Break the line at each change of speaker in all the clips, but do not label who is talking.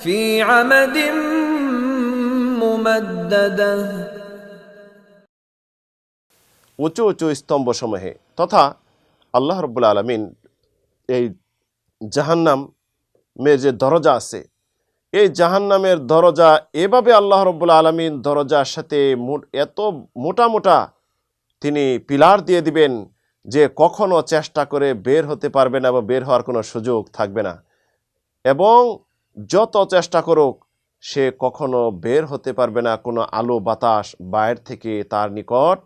في عمد ممددة
উঁচু উঁচু স্তম্ভসমূহে তথা আল্লাহ রাব্বুল আলামিন এই জাহান্নামের যে দরজা আছে, এই জাহান্নামের দরজা এভাবে আল্লাহ রাব্বুল আলামিন দরজার সাথে এত মোটা মোটা তিনি পিলার দিয়ে দিবেন যে কখনো চেষ্টা করে বের হতে পারবে না বা বের হওয়ার কোনো সুযোগ থাকবে না, এবং যত চেষ্টা করুক সে কখনো বের হতে পারবে না, কোনো আলো বাতাস বাইরে থেকে তার নিকট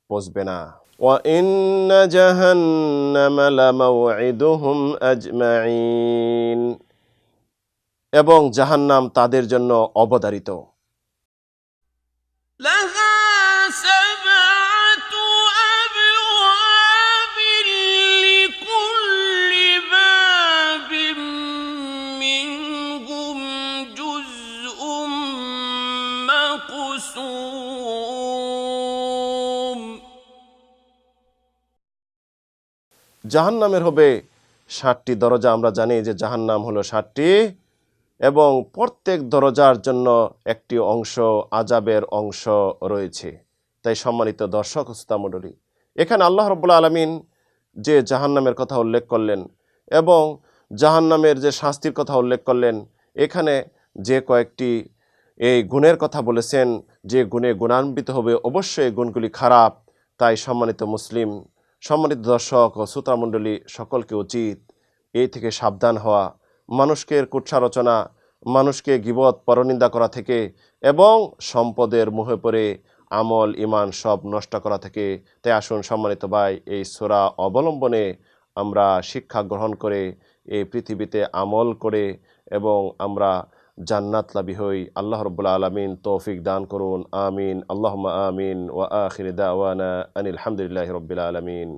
পৌঁছবে না। وَإِنَّ جَهَنَّمَ لَمَوْعِدُهُمْ أَجْمَعِينَ, এবং জাহান্নাম তাদের জন্য অবধারিত।
لها سبعة أبواب لكل باب منهم جزء مقسوم
জাহান্নামের হবে 7টি দরজা। আমরা জানি যে জাহান্নাম হলো 7টি, এবং প্রত্যেক দরজার জন্য একটি অংশ আযাবের অংশ রয়েছে। তাই সম্মানিত দর্শক ও শ্রোতা মণ্ডলী, এখানে আল্লাহ রাব্বুল আলামিন যে জাহান্নামের কথা উল্লেখ করলেন এবং জাহান্নামের যে শাস্তির কথা উল্লেখ করলেন, এখানে যে কয়েকটি এই গুণের কথা বলেছেন, যে গুণে গুণান্বিত হবে অবশ্যই গুণগুলি খারাপ। তাই সম্মানিত মুসলিম, সম্মানিত দর্শক ও শ্রোতা মণ্ডলী সকলকে উচিত এই থেকে সাবধান হওয়া, মানুষকে কুৎসা রচনা, মানুষকে গীবত পরনিন্দা করা থেকে এবং সম্পদের মোহে পড়ে আমল ইমান সব নষ্ট করা থেকে। তাই আসুন সম্মানিত ভাই, এই সূরা অবলম্বনে আমরা শিক্ষা গ্রহণ করে এই পৃথিবীতে আমল করে এবং আমরা জান্নাত লাভী হই। আল্লাহ রাব্বুল আলামিন তৌফিক দান করুন। আমিন, আল্লাহুম্মা আমিন। ওয়া আখির দাওয়ানা আনিল হামদুলিল্লাহি রাব্বিল আলামিন।